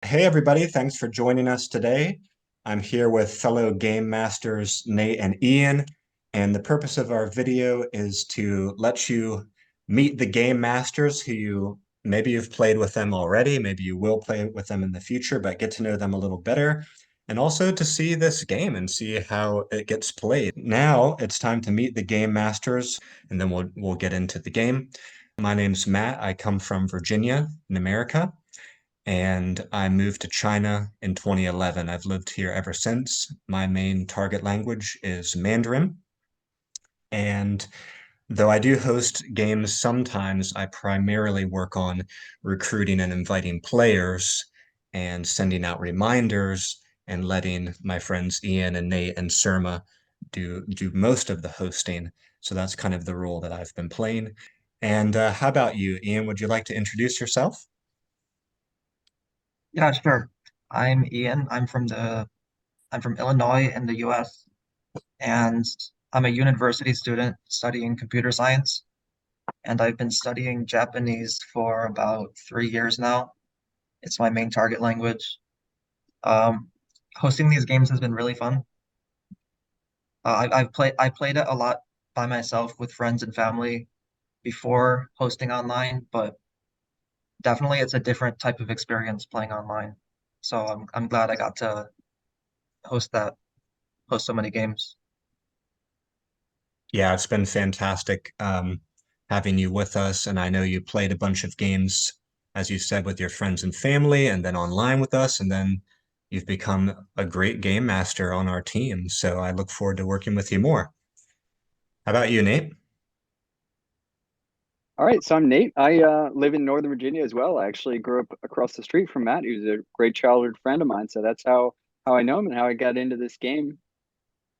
Hey everybody, thanks for joining us today. I'm here with fellow game masters Nate and Ian, and the purpose of our video is to let you meet the game masters who maybe you've played with them already, maybe you will play with them in the future, but get to know them a little better, and also to see this game and see how it gets played. Now it's time to meet the game masters, and then we'll get into the game. My name's Matt. I come from Virginia in America and I moved to China in 2011. I've lived here ever since. My main target language is Mandarin. And though I do host games sometimes, I primarily work on recruiting and inviting players and sending out reminders and letting my friends Ian and Nate and Surma do most of the hosting. So that's kind of the role that I've been playing. And how about you, Ian? Would you like to introduce yourself? Yeah, sure. I'm Ian. I'm from Illinois in the US, and I'm a university student studying computer science, and I've been studying Japanese for about 3 years now. It's my main target language. Um, Hosting these games has been really fun. I played it a lot by myself with friends and family before hosting online, but definitely it's a different type of experience playing online. So I'm glad I got to host that, host so many games. Yeah, it's been fantastic having you with us. And I know you played a bunch of games, as you said, with your friends and family, and then online with us. And then you've become a great game master on our team. So I look forward to working with you more. How about you, Nate? All right, so I'm Nate. I live in Northern Virginia as well. I actually grew up across the street from Matt, who's a great childhood friend of mine. So that's how I know him and how I got into this game.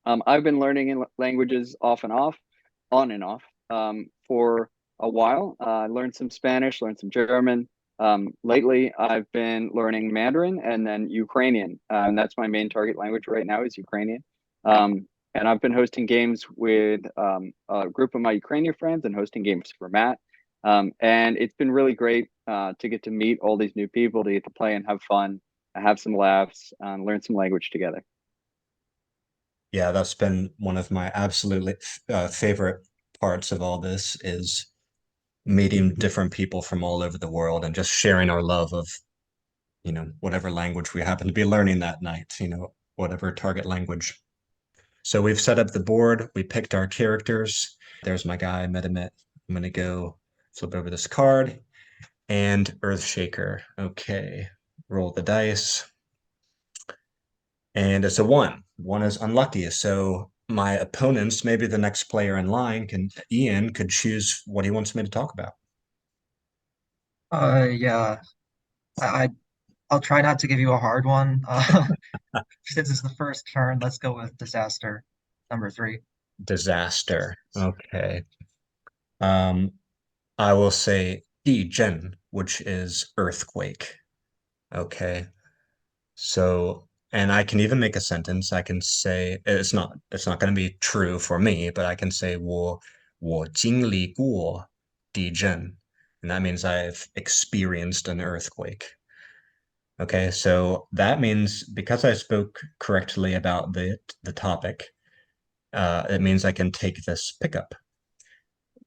I've been learning in languages off and off, on and off, for a while. I learned some Spanish, learned some German. Lately, I've been learning Mandarin and then Ukrainian, and that's my main target language right now is Ukrainian. And I've been hosting games with a group of my Ukrainian friends and hosting games for Matt. And it's been really great to get to meet all these new people, to get to play and have fun, have some laughs, and learn some language together. Yeah, that's been one of my absolutely favorite parts of all this is meeting different people from all over the world and just sharing our love of, whatever language we happen to be learning that night, whatever target language. So we've set up the board. We picked our characters. There's my guy, Metamet. I'm going to go flip over this card and Earthshaker. Okay. Roll the dice. And it's a one. One is unlucky. So my opponents, maybe the next player in line, Ian could choose what he wants me to talk about. Yeah, I I'll try not to give you a hard one. Since it's the first turn, let's go with disaster number three. Disaster. Okay. Um, I will say 地震, which is earthquake. Okay. So, and I can even make a sentence. I can say it's not going to be true for me, but I can say 我经历过地震, and that means I've experienced an earthquake. Okay, so that means because I spoke correctly about the topic, it means I can take this pickup.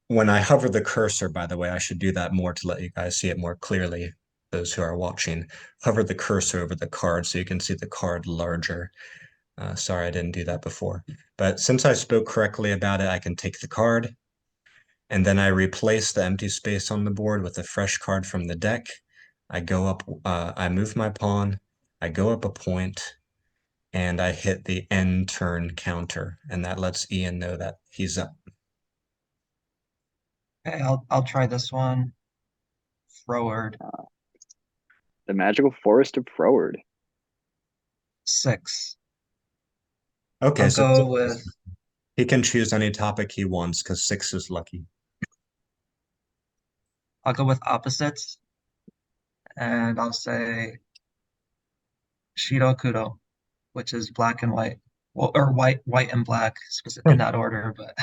When I hover the cursor, by the way, I should do that more to let you guys see it more clearly, those who are watching. Hover the cursor over the card so you can see the card larger. Sorry, I didn't do that before. But since I spoke correctly about it, I can take the card and then I replace the empty space on the board with a fresh card from the deck. I move my pawn, I go up a point, and I hit the end turn counter, and that lets Ian know that he's up. Okay, I'll try this one. Froward The Magical Forest of Froward. six. Okay, I'll so go with he can choose any topic he wants because six is lucky. I'll go with opposites, and I'll say Shirokudo, which is black and white. Well, or white and black, in that order. But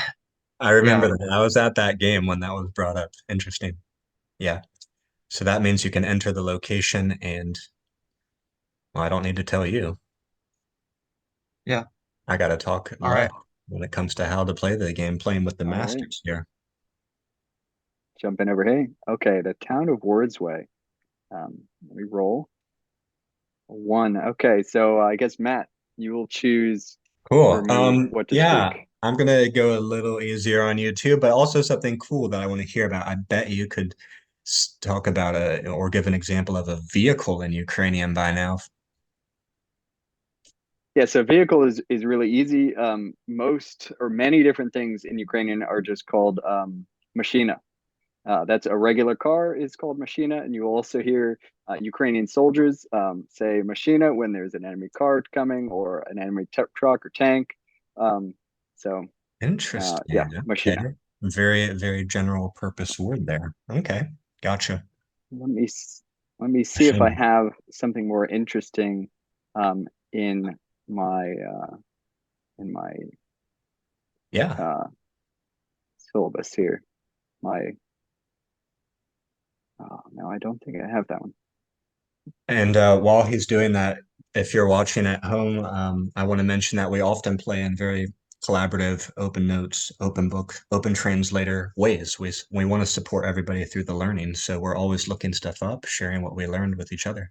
I remember yeah, that. I was at that game when that was brought up. Interesting. Yeah. So that means you can enter the location and Well, I don't need to tell you. Yeah. I gotta talk All right. when it comes to how to play the game, playing with the All right, masters here. jump in over here. Okay, the town of Wordsway. Let me roll. One. Okay, so I guess Matt, you will choose for Cool. me what to Yeah, speak. I'm gonna go a little easier on you too, but also something cool that I want to hear about. I bet you could talk about a or give an example of a vehicle in Ukrainian by now. Yeah, so vehicle is really easy. Most or many different things in Ukrainian are just called machina. That's a regular car is called machina, and you will also hear Ukrainian soldiers say machina when there's an enemy car coming or an enemy truck or tank. Um, so yeah, Interesting. Okay. machina. Very, very general purpose word there. Okay. Gotcha. Let me let me see if I Machine. have something more interesting in my in my Yeah. uh, syllabus here. My no, I don't think I have that one. And while he's doing that, if you're watching at home, I want to mention that we often play in very collaborative, open notes, open book, open translator ways. We want to support everybody through the learning, so we're always looking stuff up, sharing what we learned with each other.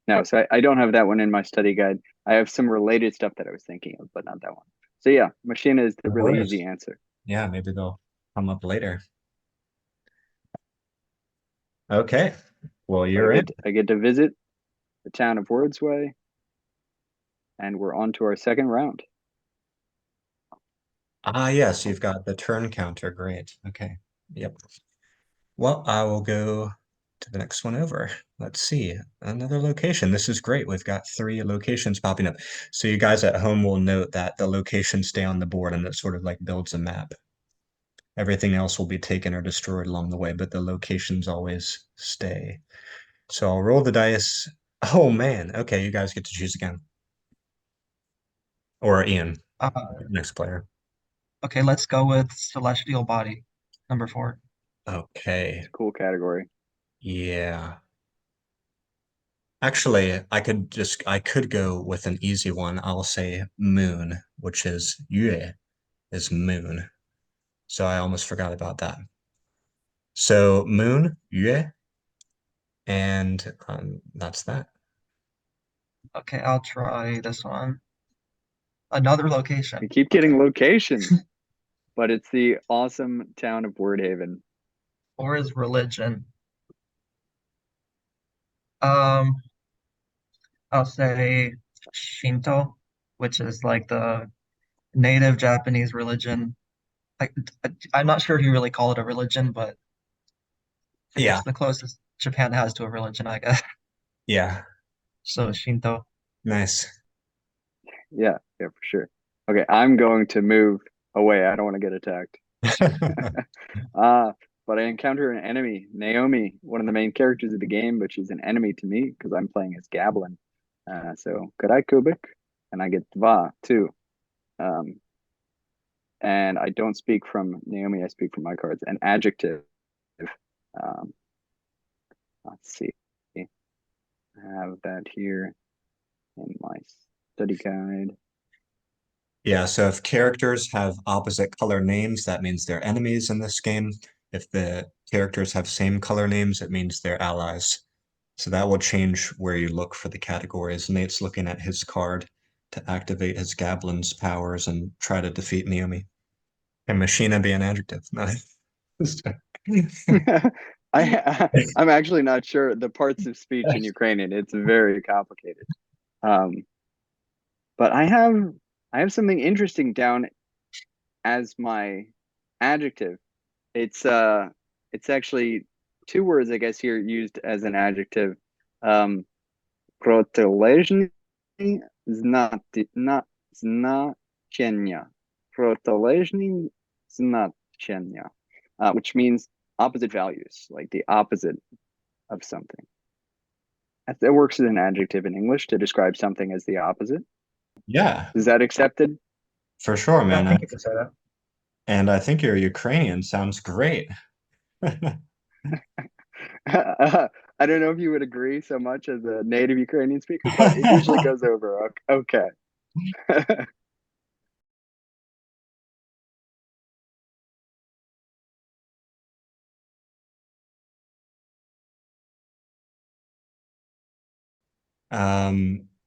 No, so I don't have that one in my study guide. I have some related stuff that I was thinking of, but not that one. So yeah, machina is the No really easy worries. answer. Yeah, maybe they'll come up later. Okay. Well, So you're in. I get to visit the town of Wordsway, and we're on to our second round. Ah, yes, you've got the turn counter. Great. Okay. Yep. Well, I will go to the next one over. Let's see. Another location. This is great. We've got three locations popping up. So you guys at home will note that the locations stay on the board and it sort of like builds a map. Everything else will be taken or destroyed along the way, but the locations always stay. So I'll roll the dice. Oh man. Okay, you guys get to choose again. Or Ian, Uh, next player. okay, let's go with celestial body, number 4. It's Okay. a cool category. Yeah. Actually, I could go with an easy one. I'll say moon, which is yue is moon. So I almost forgot about that. So moon, yue, and that's that. Okay, I'll try this one. Another We location. keep getting Okay. locations, but it's the awesome town of Wordhaven. 4 is religion. Um, I'll say Shinto, which is like the native Japanese religion. I, I'm not sure if you really call it a religion, but Yeah, it's the closest Japan has to a religion, I guess. yeah, So Shinto. nice. Yeah, yeah, for sure. Okay, I'm going to move away. I don't want to get attacked. Uh, but I encounter an enemy, Naomi, one of the main characters of the game, but she's an enemy to me because I'm playing as Gablin. So Karai Kubik, and I get Dva too. Um, and I don't speak from Naomi, I speak from my cards. An adjective. Um, let's see. I have that here in my study guide. Yeah, so if characters have opposite color names, that means they're enemies in this game. If the characters have same color names, it means they're allies. So that will change where you look for the categories. Nate's looking at his card to activate his Gablin's powers and try to defeat Naomi. Can Machina be an adjective? No. I'm actually not sure the parts of speech in Ukrainian. It's very complicated. Um, but I have something interesting down as my adjective. It's uh it's actually two words I guess here used as an adjective. Um Протилежні значення. Протилежні значення. Which means opposite values, like the opposite of something. That works as an adjective in English to describe something as the opposite. Yeah, Is that accepted? for sure, Yeah, I man. think you could say that. And I think your Ukrainian sounds great. I don't know if you would agree so much as a native Ukrainian speaker, but it usually goes over okay.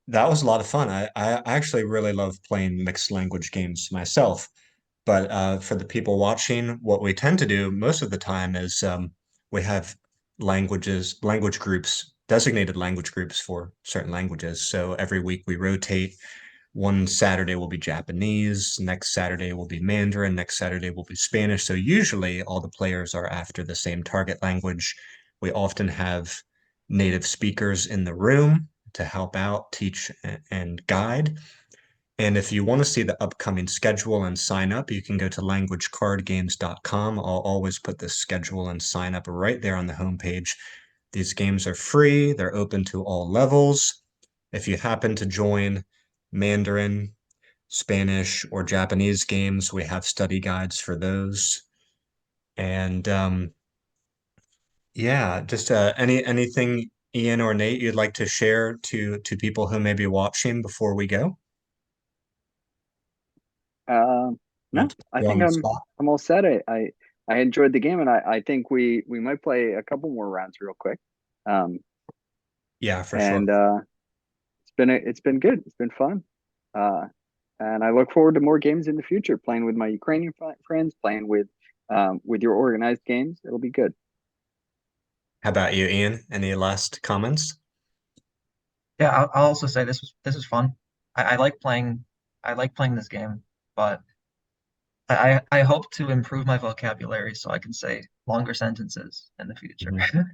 That was a lot of fun. I actually really love playing mixed language games myself. But for the people watching, what we tend to do most of the time is we have language groups, designated language groups for certain languages. So every week we rotate. One Saturday will be Japanese, next Saturday will be Mandarin, next Saturday will be Spanish. So usually all the players are after the same target language. We often have native speakers in the room to help out, teach, and guide. And if you want to see the upcoming schedule and sign up, you can go to languagecardgames.com. I'll always put the schedule and sign up right there on the homepage. These games are free, they're open to all levels. If you happen to join Mandarin, Spanish, or Japanese games, we have study guides for those. And yeah, just anything Ian or Nate you'd like to share to people who may be watching before we go? Um, Not no, to put I you on think the spot. I'm all set. I enjoyed the game, and I think we might play a couple more rounds real quick. Um, Yeah, for sure. and it's been good. It's been fun. Uh, and I look forward to more games in the future. Playing with my Ukrainian friends, playing with your organized games. It'll be good. How about you, Ian? Any last comments? Yeah, I'll also say this was fun. I like playing this game, but I hope to improve my vocabulary so I can say longer sentences in the future. Mhm.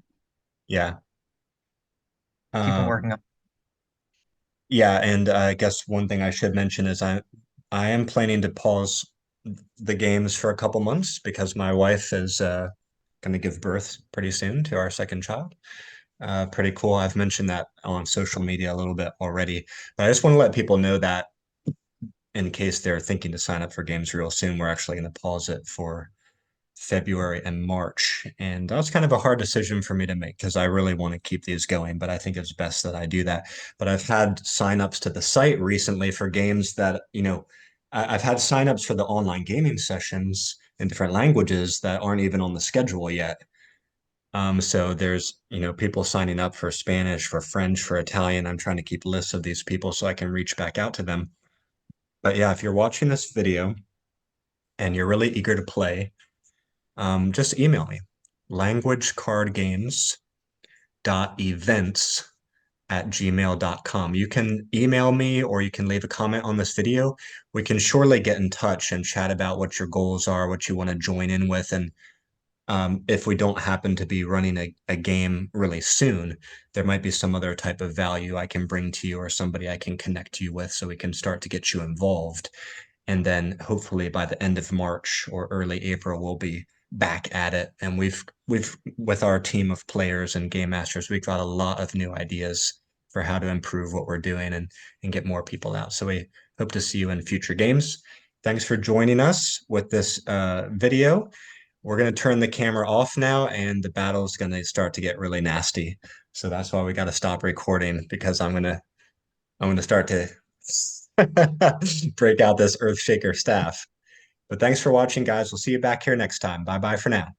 Yeah. Keep on Um, working on. yeah, and I guess one thing I should mention is I am planning to pause the games for a couple months because my wife is going to give birth pretty soon to our second child. Pretty cool. I've mentioned that on social media a little bit already, but I just want to let people know that in case they're thinking to sign up for games real soon, we're actually going to pause it for February and March. And that was kind of a hard decision for me to make because I really want to keep these going, but I think it's best that I do that. But I've had signups to the site recently for games that, I've had signups for the online gaming sessions in different languages that aren't even on the schedule yet. So there's, people signing up for Spanish, for French, for Italian. I'm trying to keep lists of these people so I can reach back out to them. But yeah, if you're watching this video and you're really eager to play, just email me languagecardgames.events@gmail.com. You can email me or you can leave a comment on this video. We can surely get in touch and chat about what your goals are, what you want to join in with. And if we don't happen to be running a game really soon, there might be some other type of value I can bring to you or somebody I can connect you with so we can start to get you involved. And then hopefully by the end of March or early April, we'll be back at it. And we've with our team of players and game masters, we've got a lot of new ideas for how to improve what we're doing and get more people out. So we hope to see you in future games. Thanks for joining us with this video. We're going to turn the camera off now, and the battle is going to start to get really nasty. So that's why we got to stop recording because I'm gonna start to break out this Earthshaker staff. But thanks for watching, guys. We'll see you back here next time. Bye bye for now.